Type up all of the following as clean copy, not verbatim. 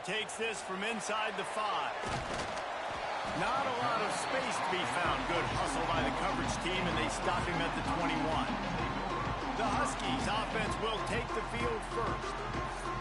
takes this from inside the 5. Not a lot of space to be found. Good hustle by the coverage team, and they stop him at the 21. The Huskies offense will take the field first.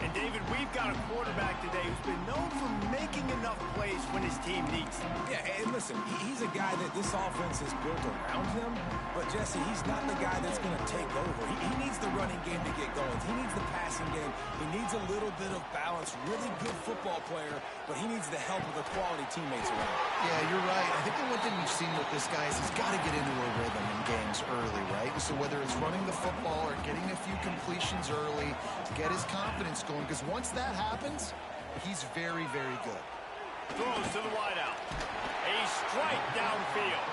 And, David, we've got a quarterback today who's been known for making enough plays when his team needs them. Yeah, and listen, he's a guy that this offense is built around him. But, Jesse, he's not the guy that's going to take over. He needs the running game to get going. He needs the passing game. He needs a little bit of balance. Really good football player, but he needs the help of the quality teammates around him. Yeah, you're right. I think the one thing we've seen with this guy is he's got to get into a rhythm in games early, right? And so whether it's running the football or getting a few completions early to get his confidence going, because once that happens, he's very, very good. Throws to the wideout. A strike downfield.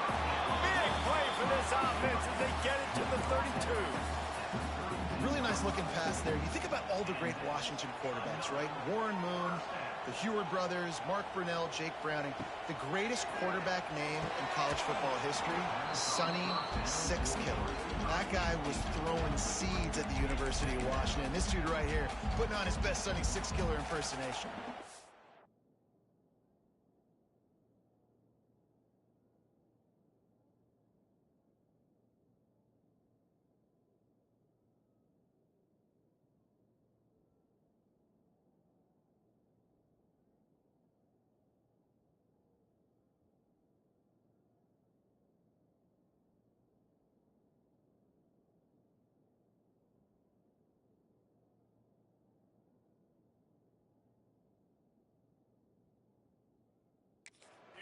Big play for this offense as they get it to the 32. Really nice looking pass there. You think about all the great Washington quarterbacks, right? Warren Moon, the Heward brothers, Mark Brunell, Jake Browning. The greatest quarterback name in college football history, Sonny Six Killer. That guy was throwing seeds at the University of Washington. This dude right here putting on his best Sonny Six Killer impersonation.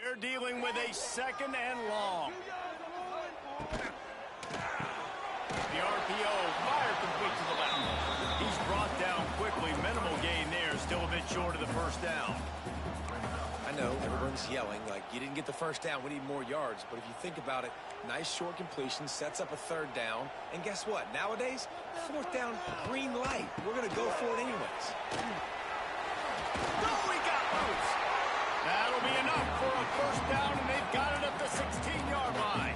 You're dealing with a second and long. The RPO, fire complete to the left. He's brought down quickly. Minimal gain there, still a bit short of the first down. I know everyone's yelling like, you didn't get the first down, we need more yards. But if you think about it, nice short completion, sets up a third down. And guess what? Nowadays, fourth down, green light. We're going to go for it anyways. Oh, he got loose. That'll be enough for a first down, and they've got it at the 16-yard line.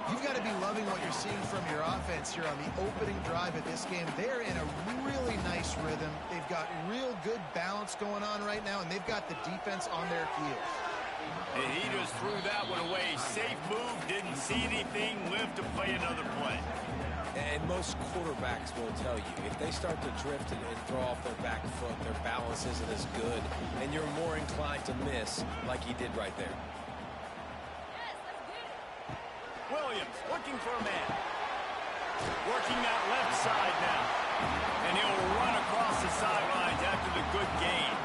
You've got to be loving what you're seeing from your offense here on the opening drive of this game. They're in a really nice rhythm. They've got real good balance going on right now, and they've got the defense on their heels. And he just threw that one away. Safe move, didn't see anything, lived to play another play. And most quarterbacks will tell you, if they start to drift and throw off their back foot, their balance isn't as good, and you're more inclined to miss like he did right there. Williams looking for a man. Working that left side now. And he'll run across the sidelines after the good gain.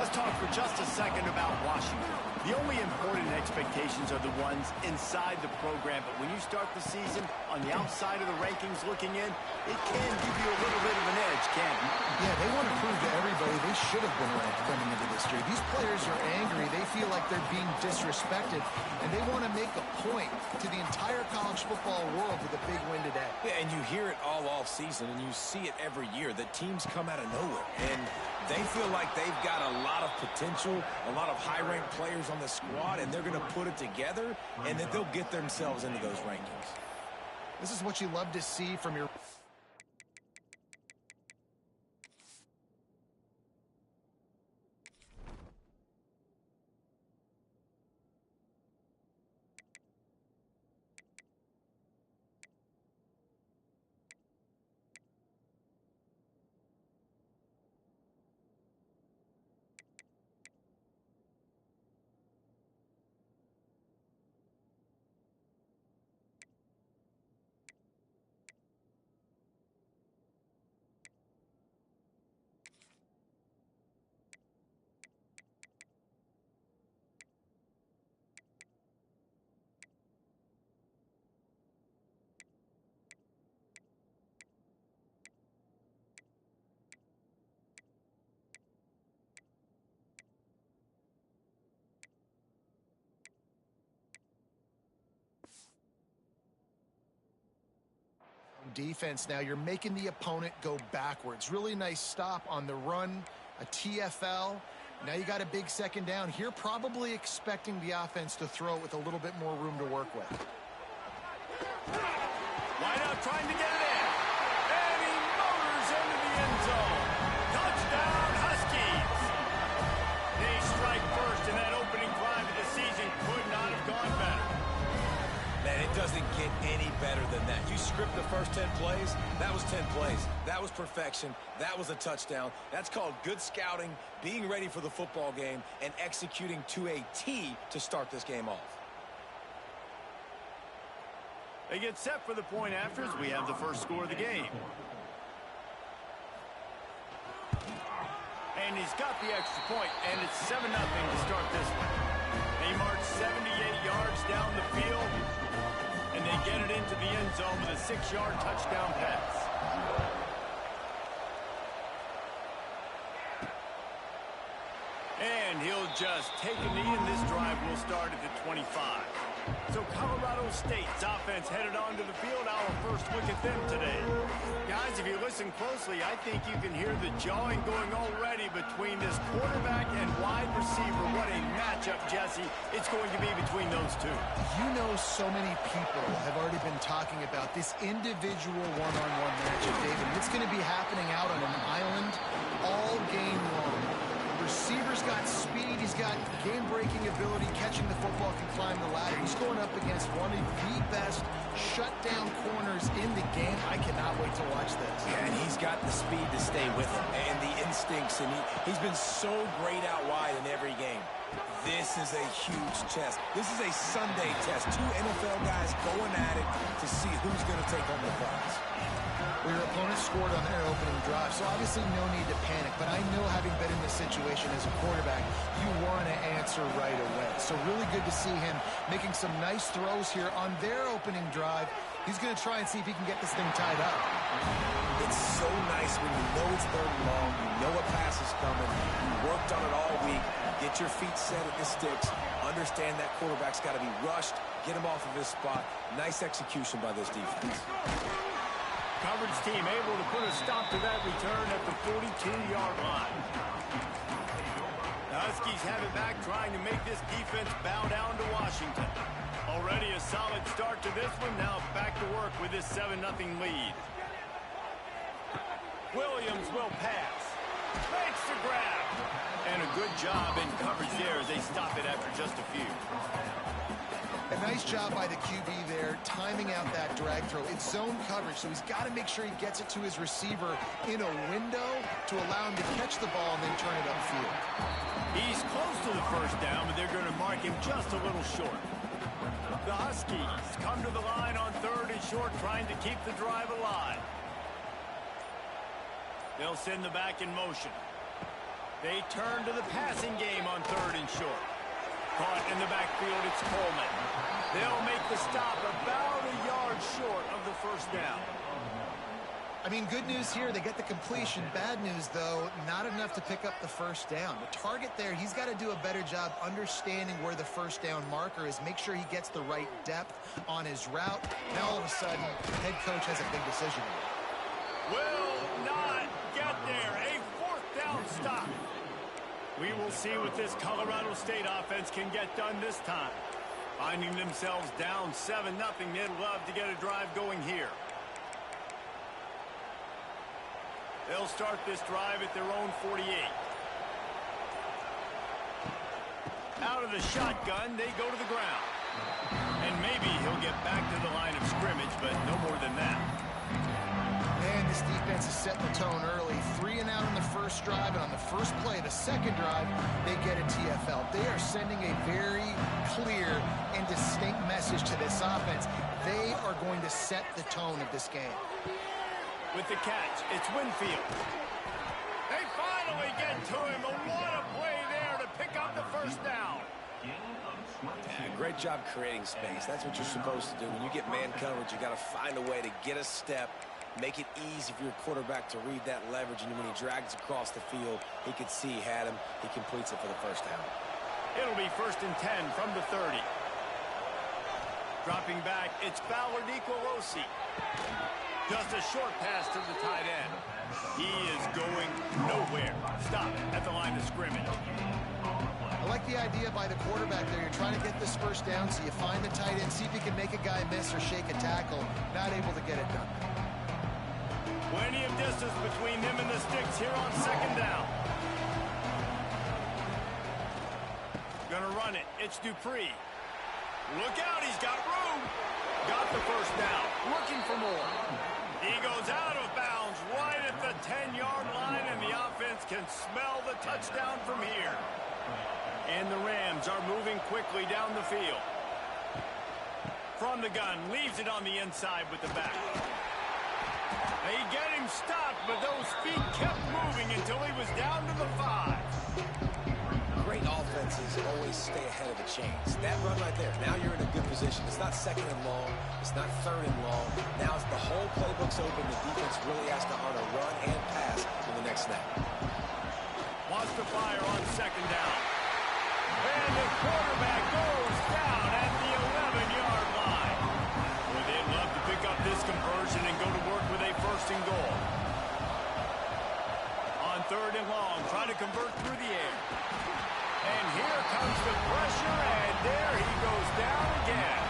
Let's talk for just a second about Washington. The only important expectations are the ones inside the program, but when you start the season on the outside of the rankings looking in, it can give you a little bit of an edge, can't it? Yeah, they want to prove to everybody they should have been ranked coming into this year. These players are angry. They feel like they're being disrespected, and they want to make a point to the entire college football world with a big win today. Yeah, and you hear it all off season, and you see it every year. The teams come out of nowhere, and they feel like they've got a lot of potential, a lot of high-ranked players on the squad, and they're going to put it together, and then they'll get themselves into those rankings. This is what you love to see from your... defense now. You're making the opponent go backwards. Really nice stop on the run, a TFL. Now you got a big second down here, probably expecting the offense to throw it with a little bit more room to work with. Wide out trying to get it in. And he motors into the end zone. Touchdown, Huskies. And it doesn't get any better than that. You script the first 10 plays, that was 10 plays. That was perfection. That was a touchdown. That's called good scouting, being ready for the football game, and executing to a T to start this game off. They get set for the point afters. We have the first score of the game. And he's got the extra point, and it's 7-0 to start this one. They march 78 yards down the field, and they get it into the end zone with a 6-yard touchdown pass. And he'll just take a knee, and this drive will start at the 25. So Colorado State's offense headed onto the field. Our first look at them today. Guys, if you listen closely, I think you can hear the jawing going already between this quarterback and wide receiver. What a matchup, Jesse, it's going to be between those two. You know, so many people have already been talking about this individual one-on-one matchup, David. It's going to be happening out on an island all game long. Receiver's got speed, he's got game-breaking ability, catching the football, can climb the ladder. He's going up against one of the best shutdown corners in the game. I cannot wait to watch this. Yeah, and he's got the speed to stay with him and the instincts, and he's been so great out wide in every game. This is a huge test. This is a Sunday test. Two NFL guys going at it to see who's going to take home the prize. Well, your opponent scored on their opening drive, so obviously no need to panic. But I know, having been in this situation as a quarterback, you want to answer right away. So really good to see him making some nice throws here on their opening drive. He's going to try and see if he can get this thing tied up. It's so nice when you know it's third and long, you know a pass is coming, you worked on it all week, get your feet set at the sticks, understand that quarterback's got to be rushed, get him off of his spot. Nice execution by this defense. Coverage team able to put a stop to that return at the 42-yard line. The Huskies have it back, trying to make this defense bow down to Washington. Already a solid start to this one. Now back to work with this 7-0 lead. Williams will pass. Makes the grab. And a good job in coverage there as they stop it after just a few. A nice job by the QB there, timing out that drag throw. It's zone coverage, so he's got to make sure he gets it to his receiver in a window to allow him to catch the ball and then turn it upfield. He's close to the first down, but they're going to mark him just a little short. The Huskies come to the line on 3rd and short, trying to keep the drive alive. They'll send the back in motion. They turn to the passing game on 3rd and short. Caught in the backfield, it's Coleman. They'll make the stop about a yard short of the first down. I mean, good news here, they get the completion. Bad news, though, not enough to pick up the first down. The target there, he's got to do a better job understanding where the first down marker is, make sure he gets the right depth on his route. Now, all of a sudden, head coach has a big decision. Will not get there. A 4th down stop. We will see what this Colorado State offense can get done this time. Finding themselves down 7-0, they'd love to get a drive going here. They'll start this drive at their own 48. Out of the shotgun, they go to the ground. And maybe he'll get back to the line of scrimmage, but no more than that. Man, this defense is setting the tone early. 3 and out on the first drive, and on the first play, the second drive, they get a TFL. They are sending a very clear and distinct message to this offense. They are going to set the tone of this game. With the catch, it's Winfield. They finally get to him. What a play there to pick up the first down. Yeah, great job creating space. That's what you're supposed to do. When you get man coverage, you got to find a way to get a step, make it easy for your quarterback to read that leverage, and when he drags across the field, he could see he had him. He completes it for the first down. It'll be 1st and 10 from the 30. Dropping back, it's Ballard Nicolosi. Just a short pass to the tight end. He is going nowhere. Stop at the line of scrimmage. I like the idea by the quarterback there. You're trying to get this first down, so you find the tight end, see if you can make a guy miss or shake a tackle. Not able to get it done. Plenty of distance between him and the sticks here on 2nd down. Gonna run it. It's Dupree. Look out, he's got room. Got the first down. Looking for more. He goes out of bounds right at the 10-yard line, and the offense can smell the touchdown from here. And the Rams are moving quickly down the field. From the gun, leaves it on the inside with the back. They get him stopped, but those feet kept moving until he was down to the 5. Great offenses always stay ahead of the chains. That run right there, now you're in a good position. It's not second and long. It's not third and long. Now it's the whole playbook's open. The defense really has to honor run and pass in the next snap. Wants to fire on second down. And the quarterback goes down at the 11-yard line. Well, they'd love to pick up this conversion and go to work with a first and goal. On third and long, trying to convert through the air. And here comes the pressure, and there he goes down again.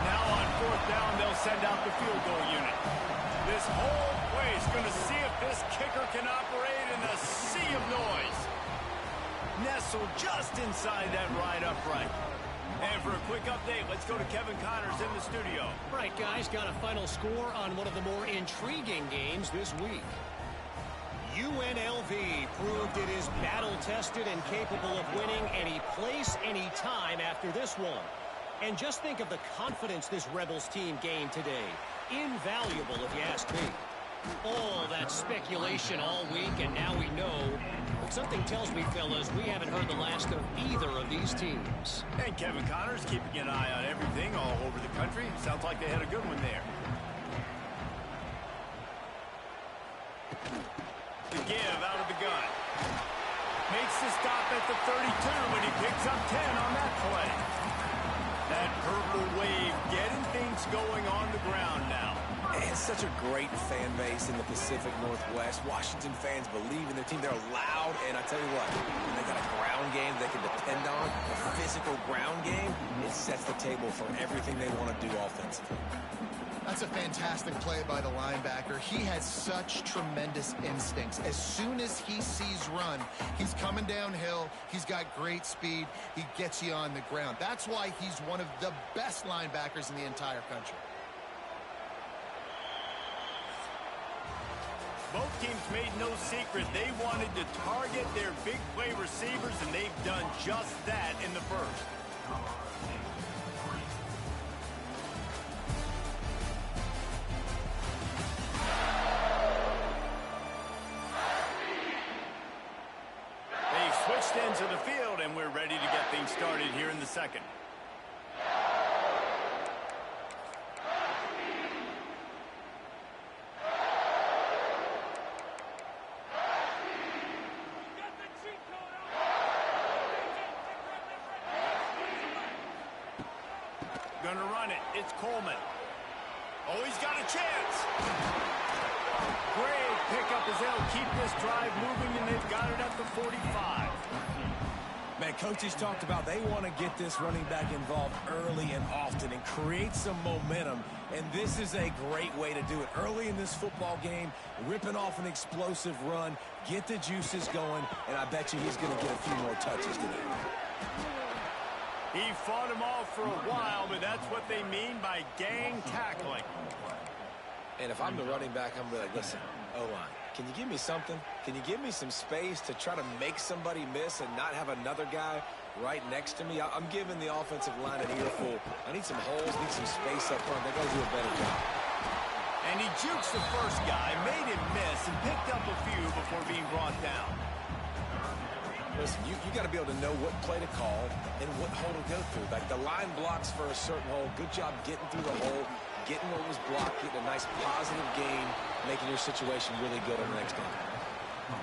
Now on fourth down, they'll send out the field goal unit. This whole place going to see if this kicker can operate in the sea of noise. Nestled just inside that right upright. And for a quick update, let's go to Kevin Connors in the studio. Right, guys, got a final score on one of the more intriguing games this week. UNLV proved it is battle-tested and capable of winning any place, any time after this one. And just think of the confidence this Rebels team gained today. Invaluable, if you ask me. All that speculation all week, and now we know. But something tells me, fellas, we haven't heard the last of either of these teams. And Kevin Connors keeping an eye on everything all over the country. Sounds like they had a good one there. The give out of the gun. Makes the stop at the 32, and he picks up 10 on that play. That purple wave getting things going on the ground now. It's such a great fan base in the Pacific Northwest. Washington fans believe in their team. They're loud, and I tell you what, when they got a ground game they can depend on, a physical ground game, it sets the table for everything they want to do offensively. That's a fantastic play by the linebacker. He has such tremendous instincts. As soon as he sees run, he's coming downhill. He's got great speed. He gets you on the ground. That's why he's one of the best linebackers in the entire country. Both teams made no secret they wanted to target their big play receivers, and they've done just that in the first. They've switched into the field, and we're ready to get things started here in the second. Gonna run it. It's Coleman. Oh, he's got a chance. Great pickup as they'll keep this drive moving, and they've got it at the 45. Man, coaches talked about they want to get this running back involved early and often and create some momentum, and this is a great way to do it. Early in this football game, ripping off an explosive run, get the juices going, and I bet you he's going to get a few more touches today. He fought him off for a while, but that's what they mean by gang tackling. And if I'm the running back, I'm like, listen, O-line, can you give me something? Can you give me some space to try to make somebody miss and not have another guy right next to me? I'm giving the offensive line an earful. I need some holes, need some space up front. They got to do a better job. And he jukes the first guy, made him miss, and picked up a few before being brought down. Listen, you got to be able to know what play to call and what hole to go through. Like the line blocks for a certain hole. Good job getting through the hole, getting what was blocked, getting a nice positive gain, making your situation really good on the next game.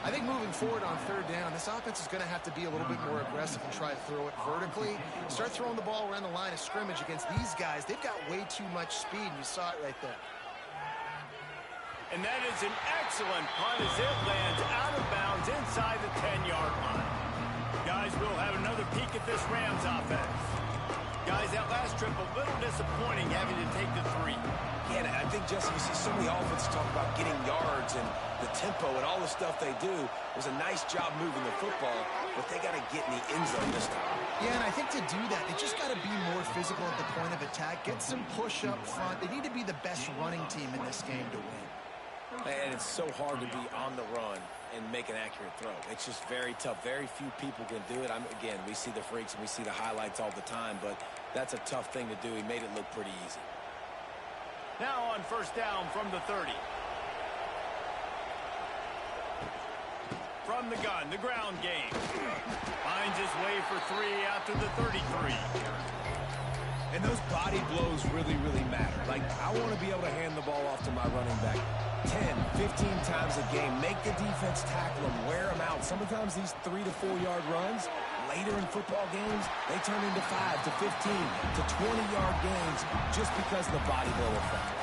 I think moving forward on third down, this offense is going to have to be a little bit more aggressive and try to throw it vertically. Start throwing the ball around the line of scrimmage against these guys. They've got way too much speed, and you saw it right there. And that is an excellent punt as it lands out of bounds inside the 10-yard line. Guys, we'll have another peek at this Rams offense. Guys, that last trip a little disappointing having to take the 3. Yeah, I think Jesse, you see so many offenses talk about getting yards and the tempo and all the stuff they do. It was a nice job moving the football, but they got to get in the end zone this time. Yeah, and I think to do that, they just got to be more physical at the point of attack, get some push up front. They need to be the best running team in this game to win. And it's so hard to be on the run and make an accurate throw. It's just very tough. Very few people can do it. Again, we see the freaks and we see the highlights all the time, but that's a tough thing to do. He made it look pretty easy. Now on first down from the 30. From the gun, the ground game. Finds his way for 3 out to the 33. And those body blows really, really matter. Like, I want to be able to hand the ball off to my running back 10, 15 times a game. Make the defense tackle them, wear them out. Sometimes these 3 to 4 yard runs, later in football games, they turn into 5 to 15 to 20-yard games just because of the body blow effect.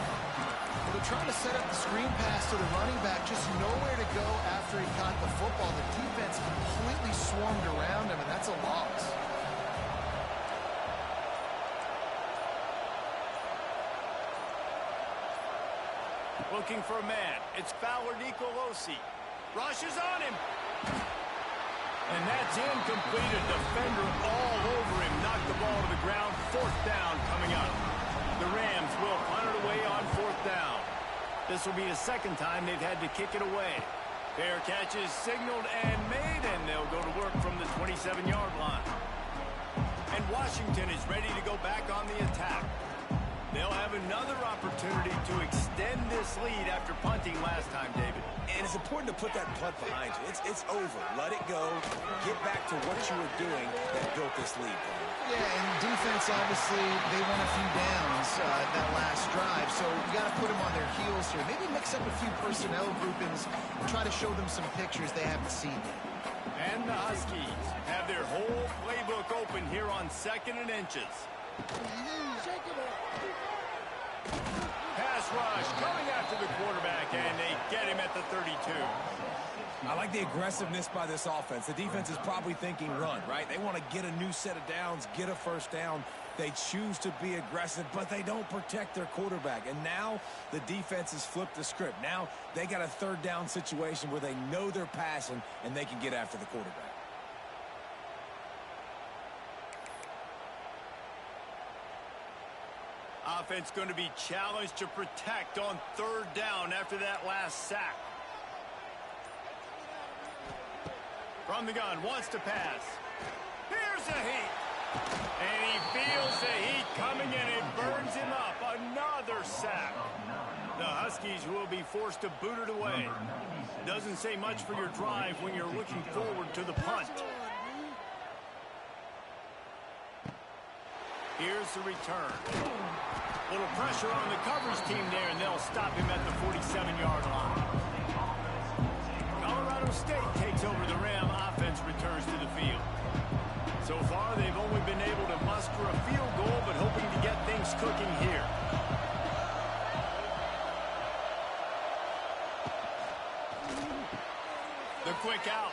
Well, they're trying to set up the screen pass to the running back, just nowhere to go after he caught the football. The defense completely swarmed around him, and that's a loss. Looking for a man. It's Fowler Nicolosi. Rushes on him. And that's incomplete. A defender all over him. Knocked the ball to the ground. 4th down coming up. The Rams will punt it away on 4th down. This will be the second time they've had to kick it away. Fair catches signaled and made, and they'll go to work from the 27-yard line. And Washington is ready to go back on the attack. They'll have another opportunity to extend this lead after punting last time, David. And it's important to put that punt behind you. It's over. Let it go. Get back to what you were doing that built this lead. Yeah, and defense, obviously, they won a few downs that last drive, so you got to put them on their heels here. Maybe mix up a few personnel groupings and try to show them some pictures they haven't seen yet. And the Huskies have their whole playbook open here on 2nd and inches. Pass rush coming after the quarterback, and they get him at the 32. I like the aggressiveness by this offense. The defense is probably thinking run, right? They want to get a new set of downs, get a first down. They choose to be aggressive, but they don't protect their quarterback. And now the defense has flipped the script. Now they got a 3rd down situation where they know they're passing and they can get after the quarterback. Offense going to be challenged to protect on 3rd down after that last sack. From the gun, wants to pass. Here's the heat. And he feels the heat coming and it burns him up. Another sack. The Huskies will be forced to boot it away. Doesn't say much for your drive when you're looking forward to the punt. Here's the return. Little pressure on the coverage team there, and they'll stop him at the 47-yard line. Colorado State takes over the Ram. Offense returns to the field. So far, they've only been able to muster a field goal, but hoping to get things cooking here. The quick out.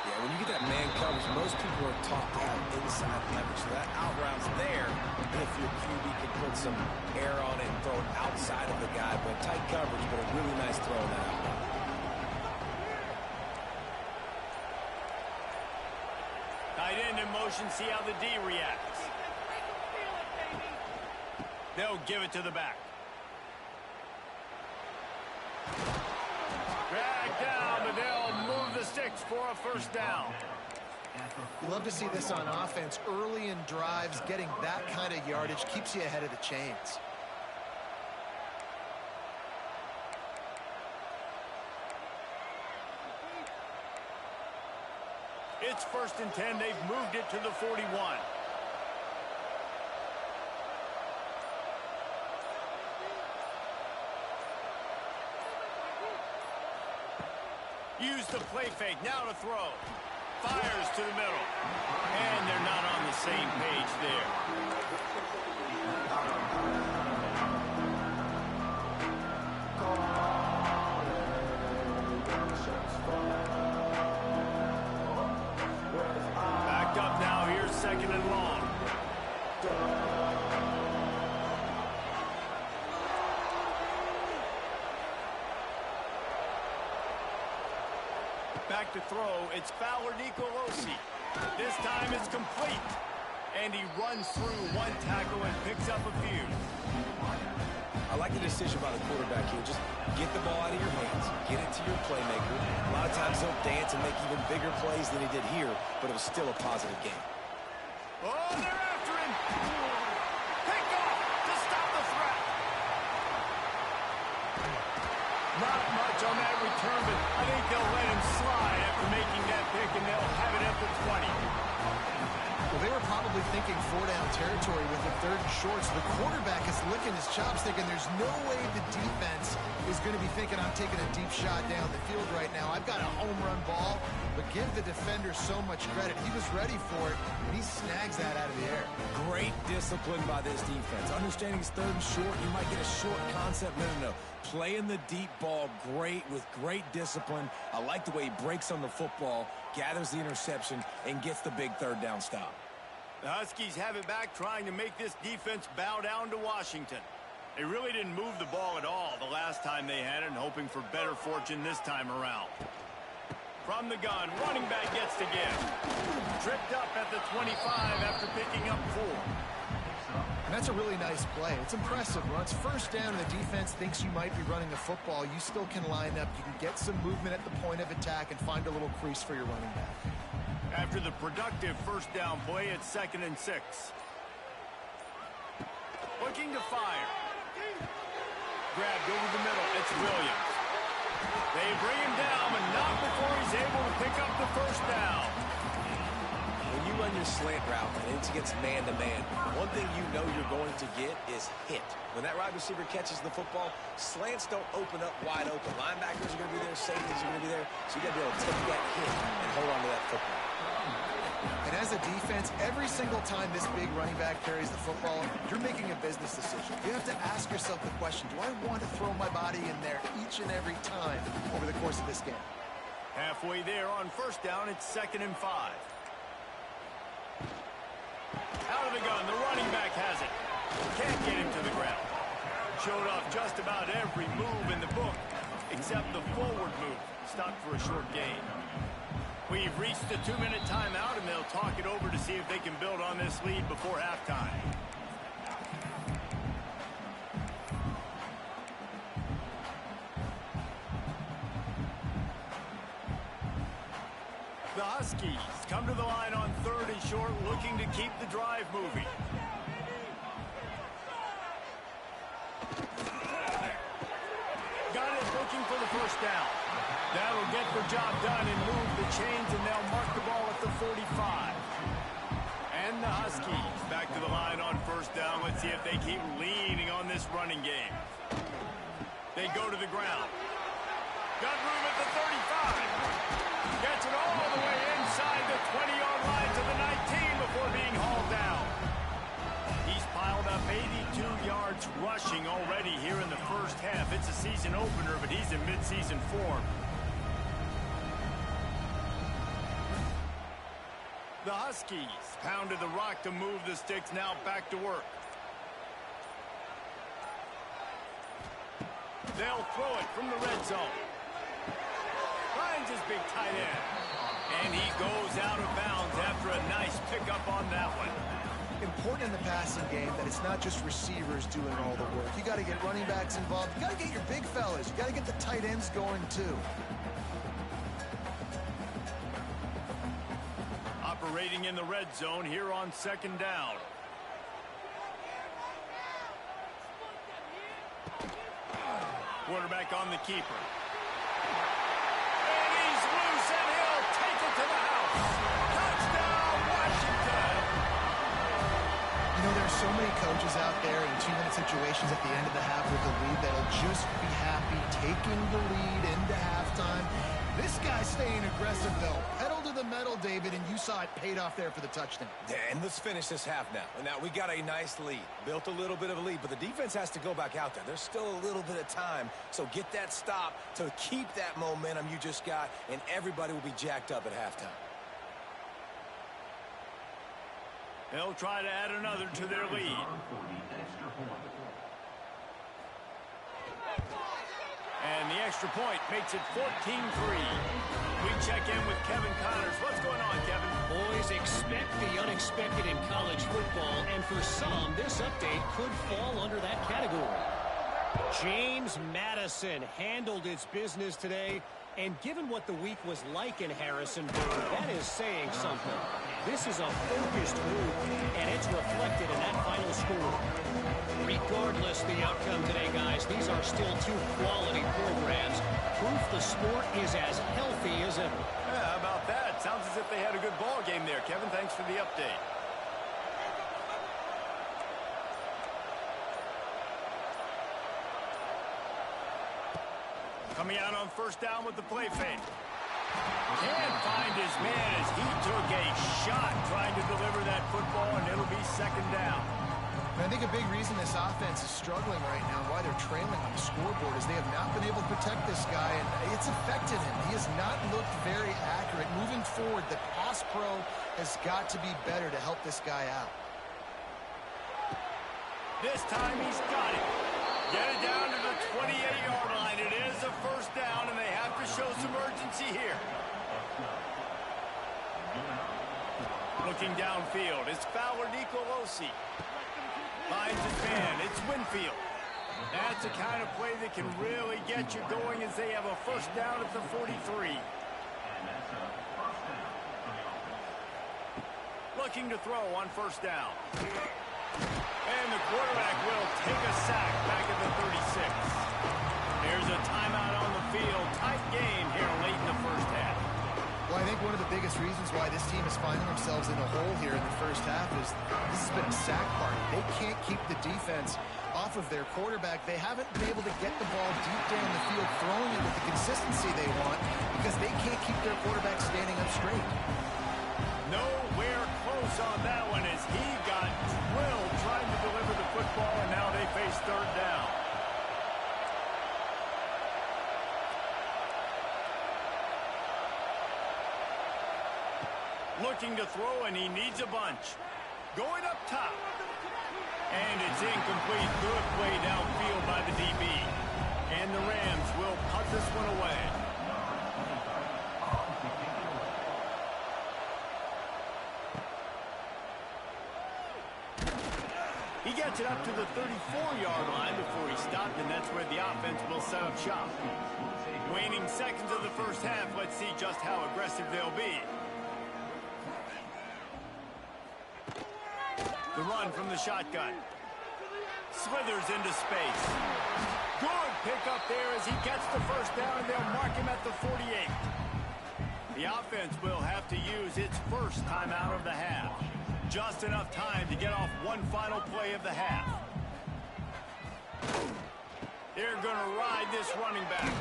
Yeah, when you get that man coverage, most people are taught to have inside leverage. So that out route's there. And if your QB can put some air on it and throw it outside of the guy, but tight coverage, but a really nice throw in that out route. Tight end in motion, see how the D reacts. They'll give it to the back. Drag down, but they'll move the sticks for a first down. You love to see this on offense. Early in drives, getting that kind of yardage keeps you ahead of the chains. It's 1st and 10. They've moved it to the 41. Use the play fake. Now to throw. Fires to the middle. And they're not on the same page there. Backed up now. Here's 2nd and long. Back to throw, it's Fowler Nicolosi. This time it's complete. And he runs through one tackle and picks up a few. I like the decision by the quarterback here. Just get the ball out of your hands, get it to your playmaker. A lot of times he'll dance and make even bigger plays than he did here, but it was still a positive game. Oh, they're after him. Pick off to stop the threat. Not much on that return, but I think they'll let him slide after making that pick, and they'll have it at the 20. Well, they were probably thinking four-down territory with a third and short, so the quarterback is licking his chops thinking there's no way the defense is going to be thinking I'm taking a deep shot down the field right now. I've got a home run ball, but give the defender so much credit. He was ready for it, and he snags that out of the air. Great discipline by this defense. Understanding it's third and short, you might get a short concept. No. Playing the deep ball great with great discipline. I like the way he breaks on the football, gathers the interception, and gets the big third down stop. The Huskies have it back, trying to make this defense bow down to Washington. They really didn't move the ball at all the last time they had it, and hoping for better fortune this time around. From the gun, running back gets to give. Tripped up at the 25 after picking up 4. And that's a really nice play. It's impressive. Once first down and the defense thinks you might be running the football, you still can line up. You can get some movement at the point of attack and find a little crease for your running back. After the productive first down play, it's 2nd and 6. Looking to fire. Grabbed over the middle. It's Williams. They bring him down, but not before he's able to pick up the first down. When you run your slant route and it's against man-to-man, one thing you know you're going to get is hit. When that wide receiver catches the football, slants don't open up wide open. Linebackers are going to be there, safeties are going to be there, so you got to be able to take that hit and hold on to that football. And as a defense, every single time this big running back carries the football, you're making a business decision. You have to ask yourself the question, do I want to throw my body in there each and every time over the course of this game? Halfway there on first down, it's 2nd and 5. Out of the gun, the running back has it. Can't get him to the ground. Showed off just about every move in the book, except the forward move. Stopped for a short gain. We've reached the 2-minute timeout, and they'll talk it over to see if they can build on this lead before halftime. The Huskies come to the line on 3rd and short, looking to keep the drive moving. Got it, looking for the first down. That'll get the job done and move the chains, and they'll mark the ball at the 45. And the Huskies back to the line on first down. Let's see if they keep leaning on this running game. They go to the ground. Got room at the 35. Gets it all the way inside the 20-yard line to the 19 before being hauled down. He's piled up 82 yards rushing already here in the first half. It's a season opener, but he's in midseason form. The Huskies pounded the rock to move the sticks, now back to work. They'll throw it from the red zone. Finds his big tight end. And he goes out of bounds after a nice pickup on that one. Important in the passing game that it's not just receivers doing all the work. You got to get running backs involved. You got to get your big fellas. You got to get the tight ends going too. Operating in the red zone here on 2nd down. Quarterback on the keeper. And he's loose, and he'll take it to the house. Touchdown, Washington! You know, there's so many coaches out there in 2-minute situations at the end of the half with the lead that'll just be happy taking the lead into halftime. This guy's staying aggressive, though. Pedal to the metal, David, and you saw it paid off there for the touchdown. Yeah, and let's finish this half now. And now we got a nice lead. Built a little bit of a lead, but the defense has to go back out there. There's still a little bit of time, so get that stop to keep that momentum you just got, and everybody will be jacked up at halftime. They'll try to add another to their lead. And the extra point makes it 14-3. We check in with Kevin Connors. What's going on, Kevin? Boys, expect the unexpected in college football, and for some, this update could fall under that category. James Madison handled its business today, and given what the week was like in Harrisonburg, that is saying something. This is a focused group, and it's reflected in that final score. Regardless the outcome today, guys, these are still two quality programs. Proof the sport is as healthy as ever. Yeah, how about that? Sounds as if they had a good ball game there, Kevin. Thanks for the update. Coming out on first down with the play fake. Can't find his man as he took a shot trying to deliver that football, and it'll be second down. And I think a big reason this offense is struggling right now and why they're trailing on the scoreboard is they have not been able to protect this guy, and it's affected him. He has not looked very accurate. Moving forward, the pass pro has got to be better to help this guy out. This time he's got it. Get it down to the 28-yard line. It is a first down, and they have to show some urgency here. Looking downfield, it's Fowler Nicolosi. Finds his man, it's Winfield. That's the kind of play that can really get you going as they have a first down at the 43. Looking to throw on first down. And the quarterback will take a sack back at the 36. There's a timeout on the field. Tight game here late in the first half. Well, I think one of the biggest reasons why this team is finding themselves in a hole here in the first half is this has been a sack party. They can't keep the defense off of their quarterback. They haven't been able to get the ball deep down the field, throwing it with the consistency they want because they can't keep their quarterback standing up straight. Nowhere close on that one as he got drilled trying to deliver the football, and now they face third down. Looking to throw, and he needs a bunch. Going up top. And it's incomplete. Good play downfield by the DB. And the Rams will punt this one away. He gets it up to the 34-yard line before he stopped, and that's where the offense will set up shop. Waning seconds of the first half. Let's see just how aggressive they'll be. The run from the shotgun. Slithers into space. Good pickup there as he gets the first down, and they'll mark him at the 48. The offense will have to use its first timeout of the half. Just enough time to get off one final play of the half. They're going to ride this running back.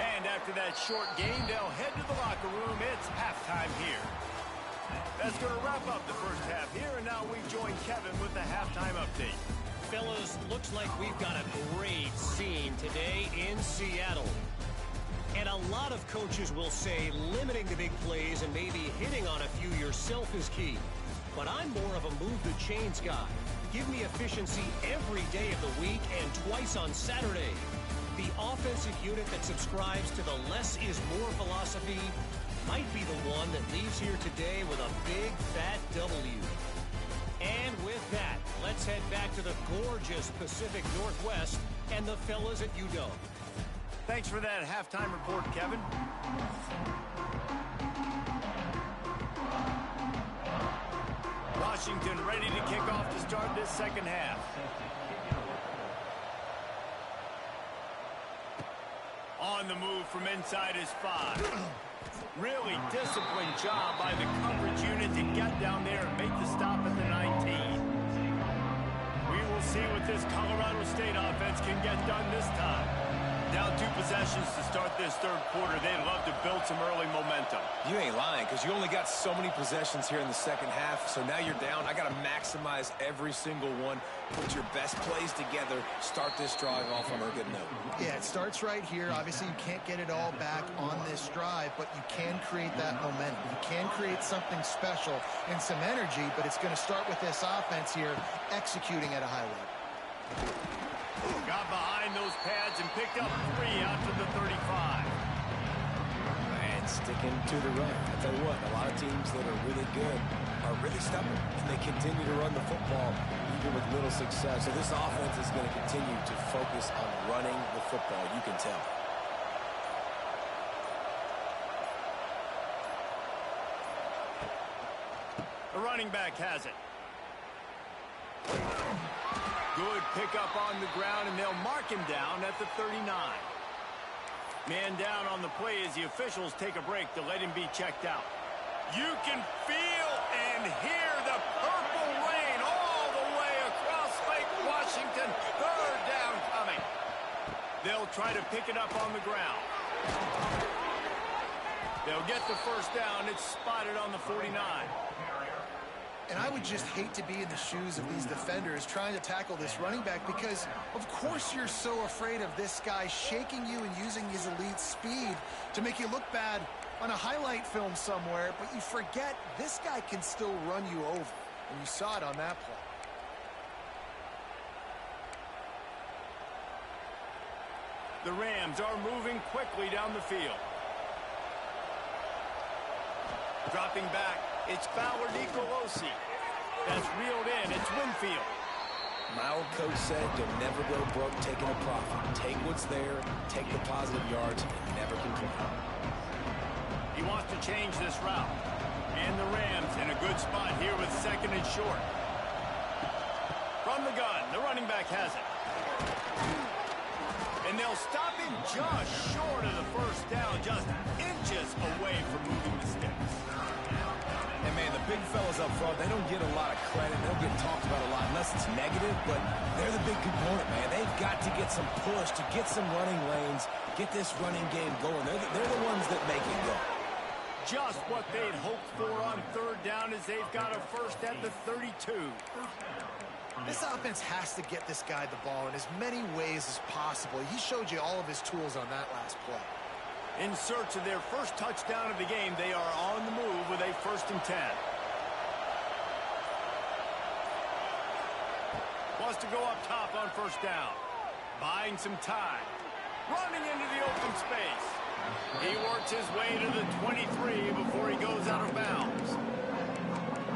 And after that short game, they'll head to the locker room. It's halftime here. That's going to wrap up the first half here, and now we join Kevin with the halftime update. Fellas, looks like we've got a great scene today in Seattle. And a lot of coaches will say limiting the big plays and maybe hitting on a few yourself is key. But I'm more of a move the chains guy. Give me efficiency every day of the week and twice on Saturday. The offensive unit that subscribes to the less is more philosophy might be the one that leaves here today with a big fat W. And with that, let's head back to the gorgeous Pacific Northwest and the fellas at UW. Thanks for that halftime report, Kevin. Washington ready to kick off to start this second half. On the move from inside his 5. Really disciplined job by the coverage unit to get down there and make the stop at the 19. We will see what this Colorado State offense can get done this time. Down 2 possessions to start this third quarter. They'd love to build some early momentum. You ain't lying, because you only got so many possessions here in the second half, so now you're down. I got to maximize every single one. Put your best plays together. Start this drive off on a good note. Yeah, it starts right here. Obviously, you can't get it all back on this drive, but you can create that momentum. You can create something special and some energy, but it's going to start with this offense here executing at a high level. Got behind those pads and picked up 3 out to the 35. and sticking to the run. I tell you what, a lot of teams that are really good are really stubborn, and they continue to run the football even with little success. So this offense is going to continue to focus on running the football, you can tell. The running back has it. Good pickup on the ground, and they'll mark him down at the 39. Man down on the play as the officials take a break to let him be checked out. You can feel and hear the purple rain all the way across Lake Washington. Third down coming. They'll try to pick it up on the ground. They'll get the first down. It's spotted on the 49. And I would just hate to be in the shoes of these defenders trying to tackle this running back because, of course, you're so afraid of this guy shaking you and using his elite speed to make you look bad on a highlight film somewhere, but you forget this guy can still run you over, and you saw it on that play. The Rams are moving quickly down the field. Dropping back, it's Fowler Nicolosi. That's reeled in, it's Winfield. My old coach said you'll never go broke taking a profit. Take what's there, take the positive yards, and never complain. He wants to change this route. And the Rams in a good spot here with second and short. From the gun, the running back has it. And they'll stop him just short of the first down, just inches away from moving the sticks. And, man, the big fellas up front, they don't get a lot of credit. They don't get talked about a lot unless it's negative, but they're the big component, man. They've got to get some push, to get some running lanes, get this running game going. They're the ones that make it go. Just what they'd hoped for on third down as they've got a first at the 32. This offense has to get this guy the ball in as many ways as possible. He showed you all of his tools on that last play. In search of their first touchdown of the game, they are on the move with a 1st and 10. Wants to go up top on first down. Buying some time. Running into the open space. He works his way to the 23 before he goes out of bounds.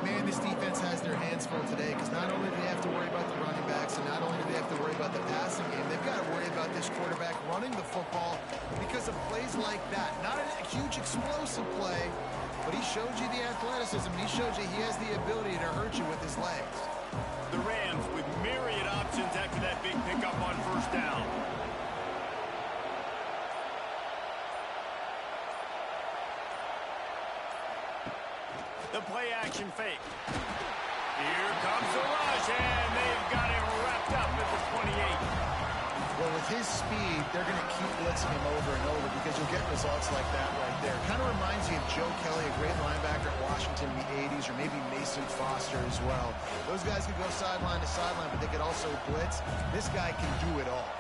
Man, this defense has their hands full today because not only do they have to worry about the running backs and not only do they have to worry about the passing game, they've got to worry about this quarterback running the football because of plays like that. Not a huge explosive play, but he showed you the athleticism. He showed you he has the ability to hurt you with his legs. The Rams with myriad options after that big pickup on first down. The play-action fake. Here comes the rush, and they've got him wrapped up at the 28. Well, with his speed, they're going to keep blitzing him over and over because you'll get results like that right there. Kind of reminds you of Joe Kelly, a great linebacker at Washington in the 80s, or maybe Mason Foster as well. Those guys could go sideline to sideline, but they could also blitz. This guy can do it all.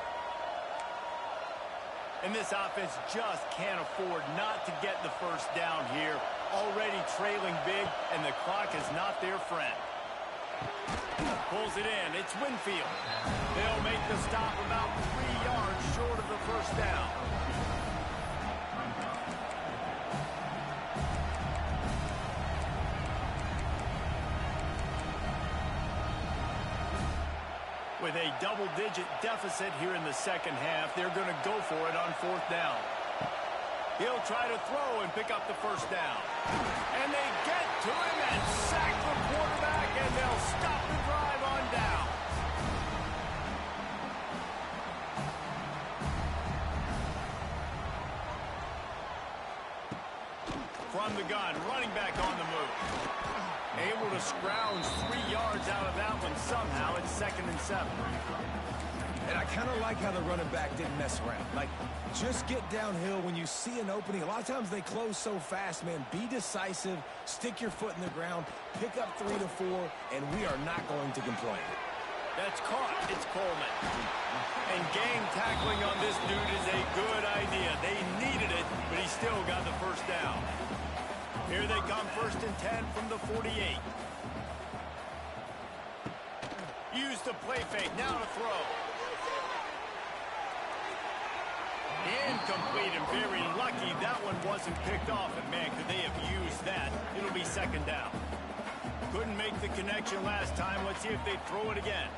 And this offense just can't afford not to get the first down here. Already trailing big, and the clock is not their friend. Pulls it in. It's Winfield. They'll make the stop about 3 yards short of the first down. With a double-digit deficit here in the second half, they're going to go for it on fourth down. He'll try to throw and pick up the first down. And they get to him and sack the quarterback, and they'll stop the drive on down. From the gun, running back on the move. Able to scrounge 3 yards out of that one somehow. It's 2nd and 7. And I kind of like how the running back didn't mess around. Like, just get downhill when you see an opening. A lot of times they close so fast, man. Be decisive, stick your foot in the ground, pick up 3 to 4, and we are not going to complain. That's caught. It's Coleman. And game tackling on this dude is a good idea. They needed it, but he still got the first down. Here they come, 1st and 10 from the 48. Use the play fake. Now to throw. Incomplete. incomplete, and very lucky that one wasn't picked off. And, man, could they have used that? It'll be second down. Couldn't make the connection last time. Let's see if they throw it again.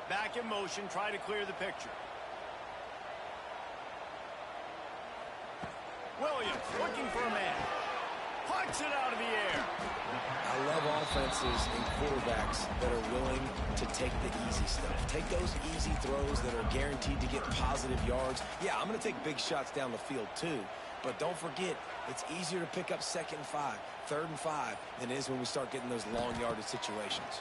Back in motion, try to clear the picture. Williams looking for a man. Punts it out of the air. I love offenses and quarterbacks that are willing to take the easy stuff. Take those easy throws that are guaranteed to get positive yards. Yeah, I'm going to take big shots down the field too. But don't forget, it's easier to pick up 2nd and 5, 3rd and 5 than it is when we start getting those long yardage situations.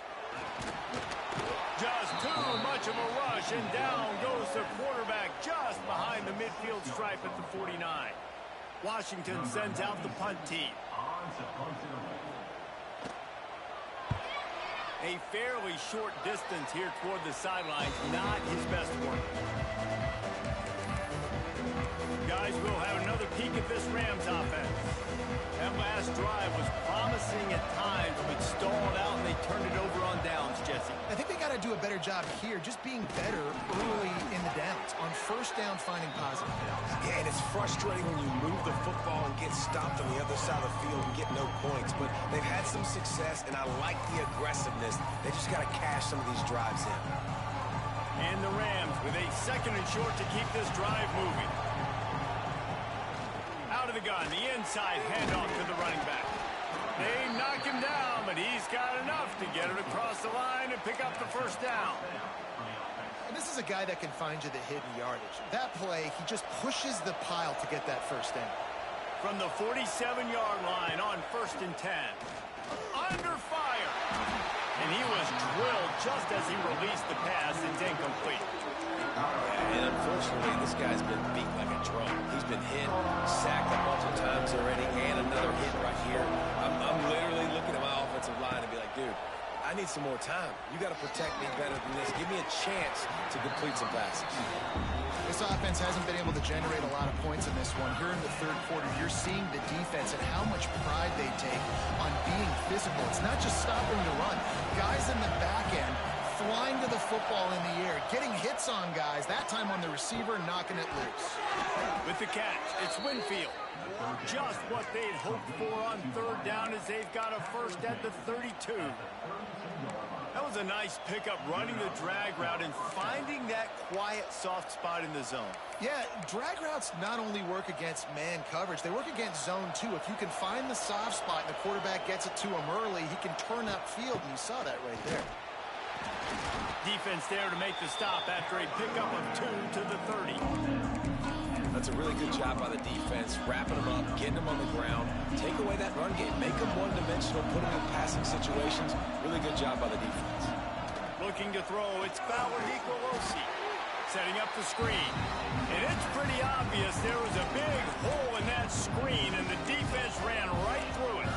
Just too much of a rush, and down goes the quarterback just behind the midfield stripe at the 49. Washington sends out the punt team. A fairly short distance here toward the sidelines, not his best work. Guys, we'll have another peek at this Rams offense. That last drive was promising at times, but stalled out, and they turned it over on downs, Jesse. I think they got to do a better job here, just being better early in the downs. On first down, finding positive downs. Yeah, and it's frustrating when you move the football and get stopped on the other side of the field and get no points. But they've had some success, and I like the aggressiveness. They just got to cash some of these drives in. And the Rams with a 2nd and short to keep this drive moving. Out of the gun, the inside handoff to the running back. They knock him down, but he's got enough to get it across the line and pick up the first down. And this is a guy that can find you the hidden yardage. That play, he just pushes the pile to get that first down. From the 47-yard line on 1st and 10. Under fire. And he was drilled just as he released the pass. It's incomplete. And unfortunately, this guy's been beat like a drum. He's been hit, sacked a bunch of times already, and another hit right here. I'm literally looking at my offensive line and be like, dude, I need some more time. You got to protect me better than this. Give me a chance to complete some passes. This offense hasn't been able to generate a lot of points in this one. Here in the 3rd quarter, you're seeing the defense and how much pride they take on being physical. It's not just stopping the run. Guys in the back end flying to the football in the air, getting hits on guys, that time on the receiver, knocking it loose. With the catch, it's Winfield. Just what they'd hoped for on 3rd down as they've got a first at the 32. That was a nice pickup, running the drag route and finding that quiet, soft spot in the zone. Yeah, drag routes not only work against man coverage, they work against zone too. If you can find the soft spot and the quarterback gets it to him early, he can turn upfield, and you saw that right there. Defense there to make the stop after a pickup of 2 to the 30. That's a really good job by the defense, wrapping them up, getting them on the ground, take away that run game, make them one-dimensional, put them in passing situations. Really good job by the defense. Looking to throw, it's Fowler Nicolosi. Setting up the screen. And it's pretty obvious there was a big hole in that screen, and the defense ran right through it.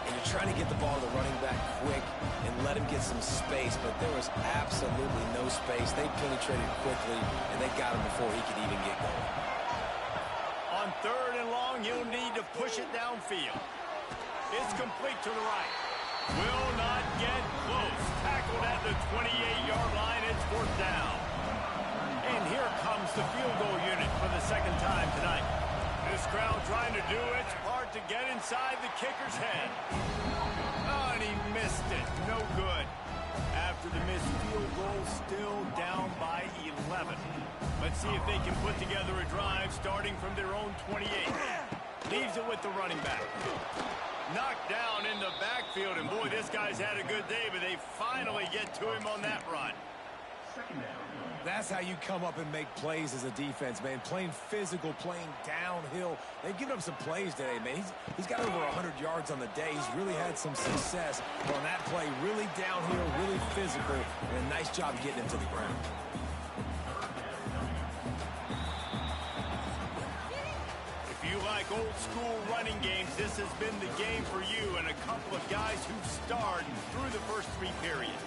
And you're trying to get the ball to the running back quick and let him get some space, but there was absolutely no space. They penetrated quickly, and they got him before he could even get going. On 3rd and long, you'll need to push it downfield. It's complete to the right. Will not get close. Tackled at the 28-yard line. It's 4th down. And here comes the field goal unit for the 2nd time tonight. This crowd trying to do its part to get inside the kicker's head. Oh, and he missed it. No good. After the missed field goal, still down by 11. Let's see if they can put together a drive starting from their own 28. Leaves it with the running back. Knocked down in the backfield, and boy, this guy's had a good day, but they finally get to him on that run. That's how you come up and make plays as a defense, man. Playing physical, playing downhill. They've given up some plays today, man. He's got over 100 yards on the day. He's really had some success on that play. Really downhill, really physical, and a nice job getting him to the ground. If you like old school running games, this has been the game for you and a couple of guys who've starred through the first 3 periods.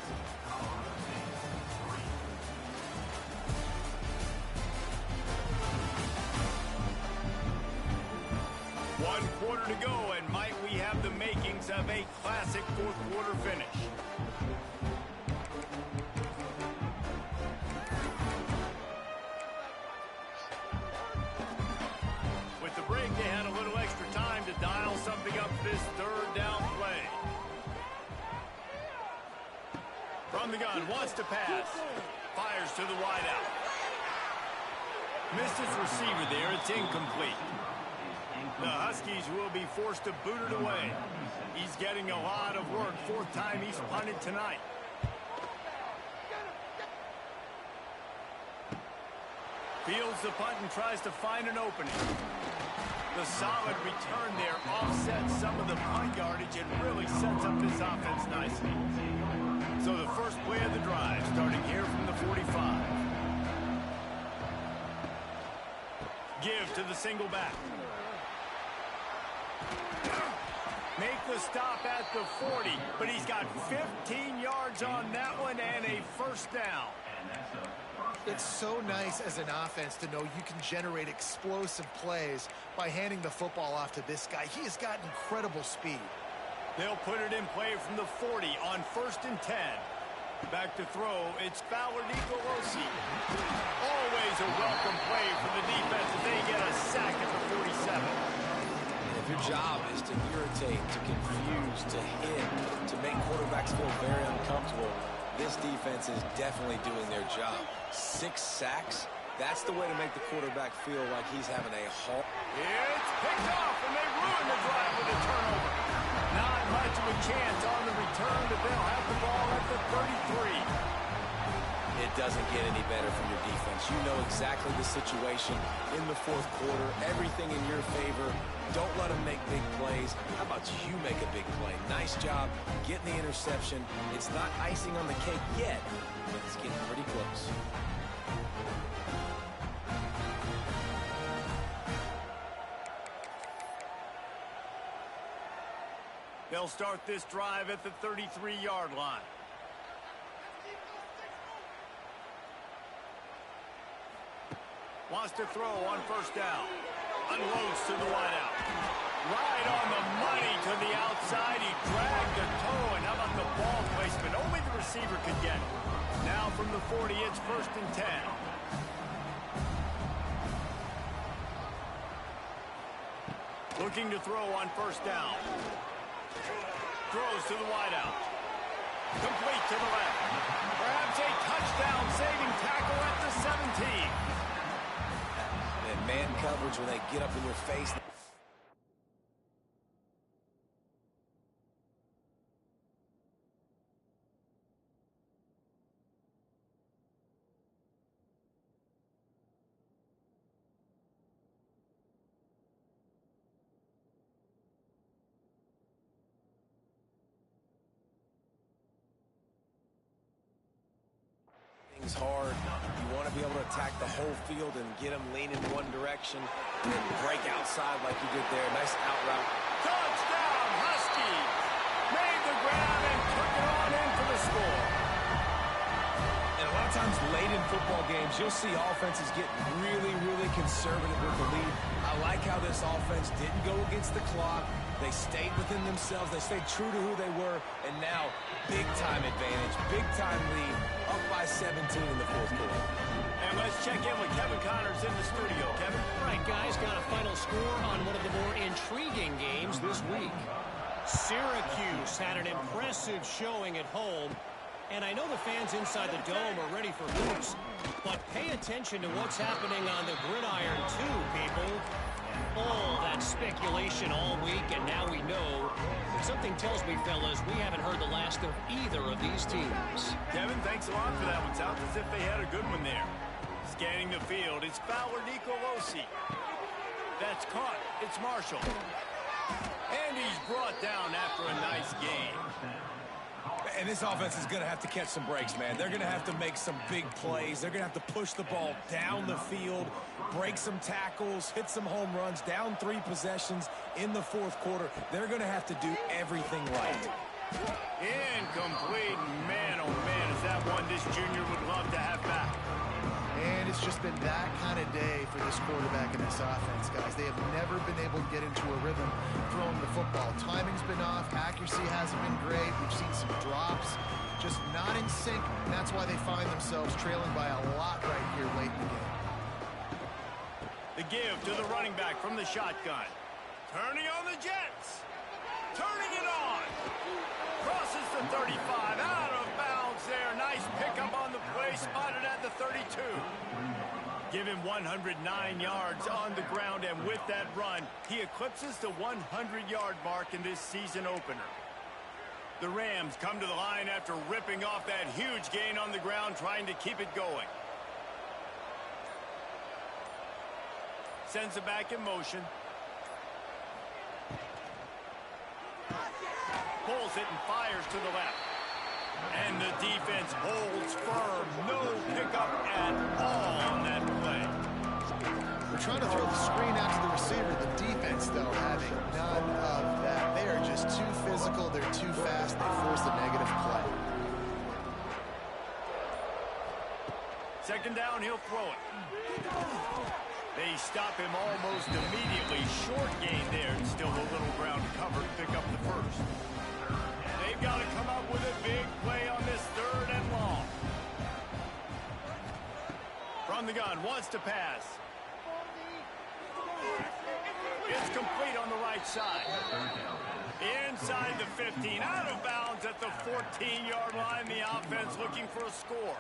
One quarter to go, and might we have the makings of a classic 4th quarter finish. his third down play. From the gun, wants to pass. Fires to the wideout. Missed his receiver there. It's incomplete. The Huskies will be forced to boot it away. He's getting a lot of work. Fourth time he's punted tonight. Fields the punt and tries to find an opening. The solid return there offsets some of the punt yardage and really sets up this offense nicely. So the first play of the drive starting here from the 45. Give to the single back. Make the stop at the 40, but he's got 15 yards on that one and a first down. It's so nice as an offense to know you can generate explosive plays by handing the football off to this guy. He has got incredible speed. They'll put it in play from the 40 on 1st and 10. Back to throw, it's Fowler Nicolosi. Always a welcome play for the defense as they get a sack at the 47. And if your job is to irritate, to confuse, to hit, to make quarterbacks feel very uncomfortable, this defense is definitely doing their job. 6 sacks, that's the way to make the quarterback feel like he's having a halt. It's picked off, and they ruin the drive with a turnover. Not much of a chance on the return, but they'll have the ball at the 33. It doesn't get any better from your defense. You know exactly the situation in the 4th quarter. Everything in your favor. Don't let them make big plays. How about you make a big play? Nice job getting the interception. It's not icing on the cake yet, but it's getting pretty close. They'll start this drive at the 33-yard line. Wants to throw on 1st down. Unloads to the wideout. Right on the money to the outside. He dragged the toe, and how about the ball placement? Only the receiver could get it. Now from the 40, it's 1st and 10. Looking to throw on 1st down. Throws to the wideout. Complete to the left. Perhaps a touchdown-saving tackle at the 17. And man coverage when they get up in your face. Hard. You want to be able to attack the whole field and get them leaning one direction and break outside like you did there. Nice out route. Touchdown, Huskies! Made the grab and took it on in for the score. And a lot of times late in football games, you'll see offenses get really, really conservative with the lead. I like how this offense didn't go against the clock. They stayed within themselves. They stayed true to who they were. And now, big-time advantage, big-time lead, up by 17 in the 4th quarter. And let's check in with Kevin Connors in the studio. Kevin? All right, guys, got a final score on one of the more intriguing games this week. Syracuse had an impressive showing at home. And I know the fans inside the dome are ready for hoops. But pay attention to what's happening on the gridiron, too, people. All that speculation all week, and now we know. Something tells me, fellas, we haven't heard the last of either of these teams. Kevin, thanks a lot for that one. Sounds as if they had a good one there. Scanning the field, it's Fowler Nicolosi. That's caught. It's Marshall. And he's brought down after a nice game. And this offense is going to have to catch some breaks, man. They're going to have to make some big plays. They're going to have to push the ball down the field, break some tackles, hit some home runs, down 3 possessions in the 4th quarter. They're going to have to do everything right. Incomplete. Man, oh man, is that one this junior would love to have back. And it's just been that kind of day for this quarterback and this offense, guys. They have never been able to get into a rhythm throwing the football. Timing's been off. Accuracy hasn't been great. We've seen some drops. Just not in sync. And that's why they find themselves trailing by a lot right here late in the game. The give to the running back from the shotgun. Turning on the Jets. Turning it on. Crosses the 35. Out of bounds there. Nice pickup on the play. Spotted at the 32. Give him 109 yards on the ground, and with that run, he eclipses the 100-yard mark in this season opener. The Rams come to the line after ripping off that huge gain on the ground, trying to keep it going. Sends it back in motion. Pulls it and fires to the left. And the defense holds firm. No pickup at all on that play. They're trying to throw the screen out to the receiver. The defense, though, having none of that. They are just too physical. They're too fast. They force the negative play. Second down, he'll throw it. They stop him almost immediately. Short gain there. And still a little ground to cover to pick up the first. They've got to come up with a big play on this third and long. From the gun, wants to pass. It's complete on the right side. Inside the 15, out of bounds at the 14-yard line. The offense looking for a score.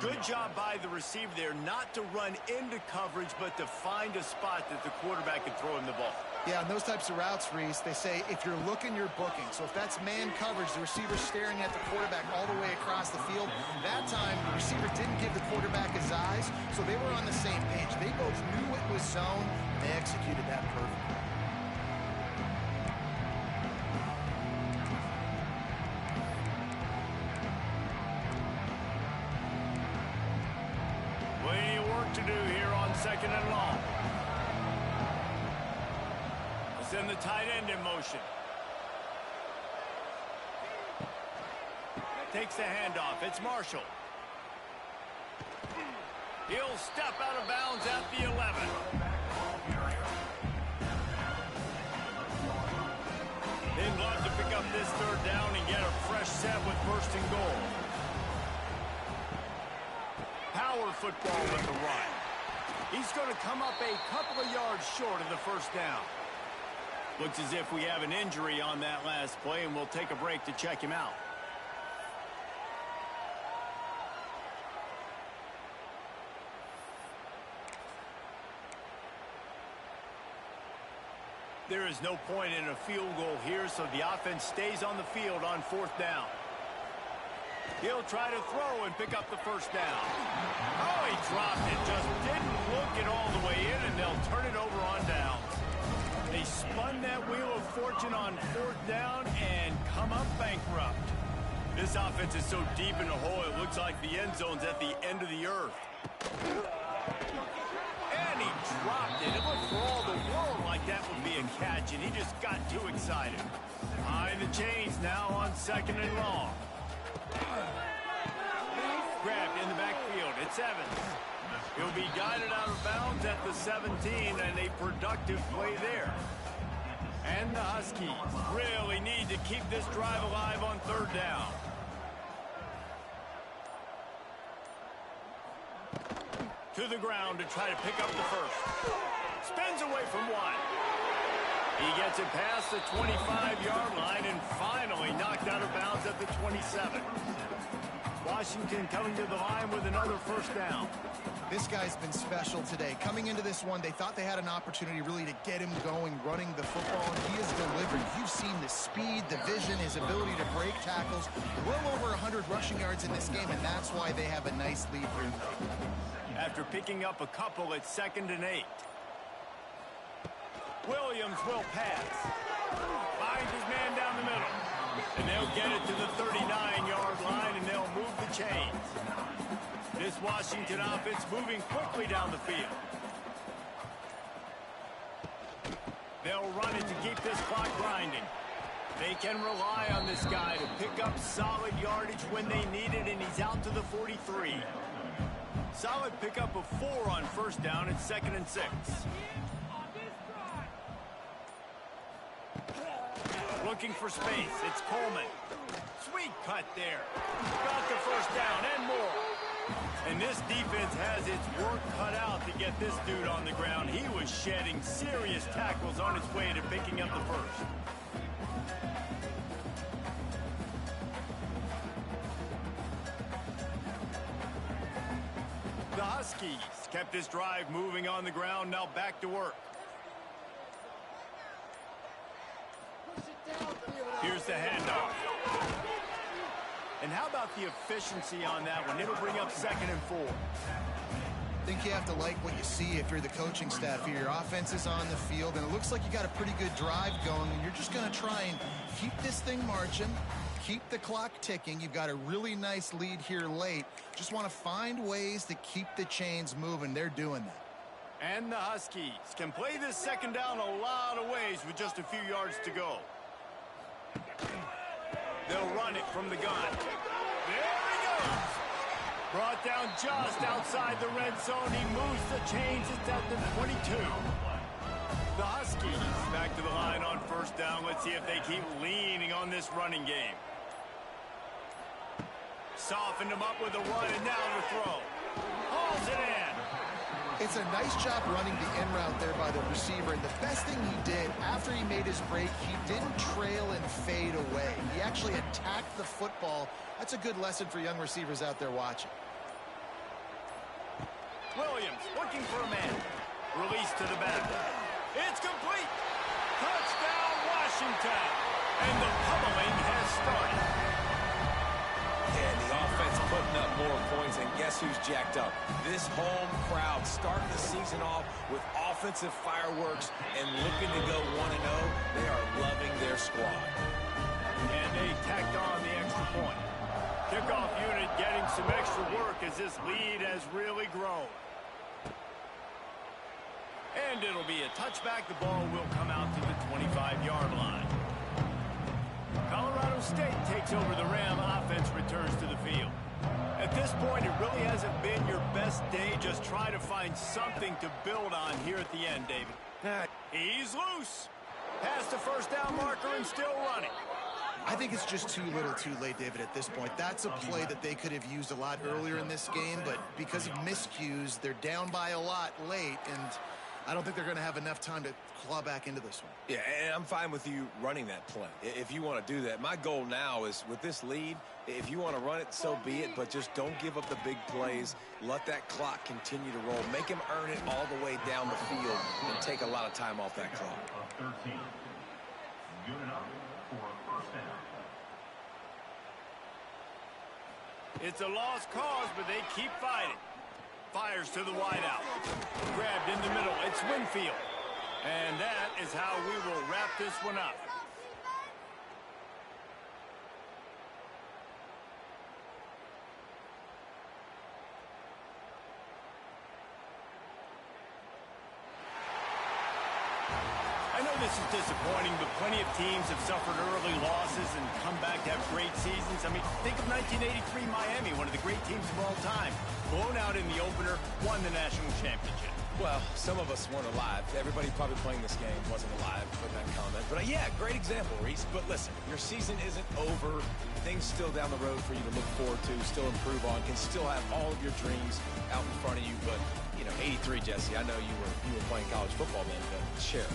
Good job by the receiver there not to run into coverage, but to find a spot that the quarterback can throw him the ball. Yeah, on those types of routes, Reese, they say if you're looking, you're booking. So if that's man coverage, the receiver's staring at the quarterback all the way across the field. That time, the receiver didn't give the quarterback his eyes, so they were on the same page. They both knew it was zone. They executed that perfectly. Plenty of work to do here on second and long. Send the tight end in motion. Takes the handoff. It's Marshall. He'll step out of bounds at the 11. They'd love to pick up this third down and get a fresh set with first and goal. Power football with the run. He's going to come up a couple of yards short of the first down. Looks as if we have an injury on that last play, and we'll take a break to check him out. There is no point in a field goal here, so the offense stays on the field on fourth down. He'll try to throw and pick up the first down. Oh, he dropped it. Just didn't look it all the way in, and they'll turn it over on downs. They spun that wheel of fortune on fourth down and come up bankrupt. This offense is so deep in the hole, it looks like the end zone's at the end of the earth. And he dropped it. It looked for all the world like that would be a catch, and he just got too excited. Behind the chains now on second and long. Grabbed in the backfield. It's Evans. He'll be guided out of bounds at the 17, and a productive play there. And the Huskies really need to keep this drive alive on third down. To the ground to try to pick up the first. Spins away from one. He gets it past the 25-yard line and finally knocked out of bounds at the 27. Washington coming to the line with another first down. This guy's been special today. Coming into this one, they thought they had an opportunity really to get him going, running the football, and he has delivered. You've seen the speed, the vision, his ability to break tackles. Well over 100 rushing yards in this game, and that's why they have a nice lead here. After picking up a couple at 2nd and 8. Williams will pass. Finds his man down the middle. And they'll get it to the 39-yard line, and they'll move the chains. This Washington offense moving quickly down the field. They'll run it to keep this clock grinding. They can rely on this guy to pick up solid yardage when they need it, and he's out to the 43. Solid pickup of 4 on first down at 2nd and 6. Looking for space. It's Coleman. Sweet cut there. Got the first down and more. And this defense has its work cut out to get this dude on the ground. He was shedding serious tackles on his way to picking up the first. Huskies kept this drive moving on the ground. Now back to work. Here's the handoff. And how about the efficiency on that one? It'll bring up 2nd and 4. I think you have to like what you see if you're the coaching staff here. Your offense is on the field, and it looks like you got a pretty good drive going, and you're just going to try and keep this thing marching, keep the clock ticking. You've got a really nice lead here late. Just want to find ways to keep the chains moving. They're doing that. And the Huskies can play this 2nd down a lot of ways with just a few yards to go. They'll run it from the gun. There he goes. Brought down just outside the red zone. He moves the chains. It's at the 22. The Huskies back to the line on 1st down. Let's see if they keep leaning on this running game. Softened him up with a run, and now the throw. Hauls it in. It's a nice job running the in route there by the receiver. And the best thing he did after he made his break, he didn't trail and fade away. He actually attacked the football. That's a good lesson for young receivers out there watching. Williams looking for a man. Release to the back. It's complete. Touchdown, Washington. And the pummeling has started. And the offense putting up more points, and guess who's jacked up? This home crowd starting the season off with offensive fireworks and looking to go 1-0. They are loving their squad. And they tacked on the extra point. Kickoff unit getting some extra work as this lead has really grown. And it'll be a touchback. The ball will come out to the 25-yard line. Colorado State takes over the Ram. Offense returns to the field. At this point, it really hasn't been your best day. Just try to find something to build on here at the end, David. He's loose. Past the 1st down marker and still running. I think it's just too little too late, David, at this point. That's a play that they could have used a lot earlier in this game, but because of miscues, they're down by a lot late, and I don't think they're going to have enough time to claw back into this one. Yeah, and I'm fine with you running that play if you want to do that. My goal now is with this lead, if you want to run it, so be it, but just don't give up the big plays. Let that clock continue to roll. Make him earn it all the way down the field and take a lot of time off that clock. 13. Unit up for 1st down. It's a lost cause, but they keep fighting. Fires to the wideout. Grabbed in the middle. It's Winfield. And that is how we will wrap this one up. I know this is disappointing, but plenty of teams have suffered early losses and come back to have great seasons. I mean, think of 1983 Miami, one of the great teams of all time. Blown out in the opener, won the national championship. Well, some of us weren't alive. Everybody probably playing this game wasn't alive with that comment. But yeah, great example, Reese. But listen, your season isn't over. Things still down the road for you to look forward to, still improve on, can still have all of your dreams out in front of you. But, you know, 83, Jesse, I know you were playing college football then, but share.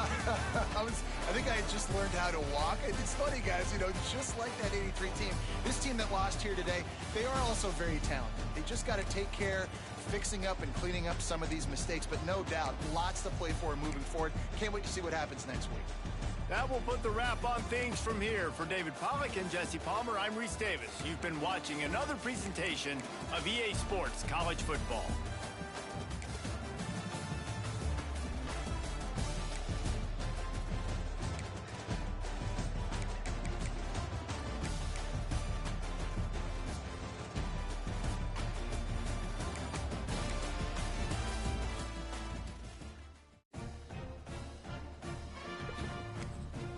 I think I had just learned how to walk. It's funny, guys, you know, just like that 83 team, this team that lost here today, they are also very talented. They just got to take care fixing up and cleaning up some of these mistakes, but no doubt, lots to play for moving forward. Can't wait to see what happens next week. That will put the wrap on things from here. For David Pollack and Jesse Palmer, I'm Reese Davis. You've been watching another presentation of EA Sports College Football.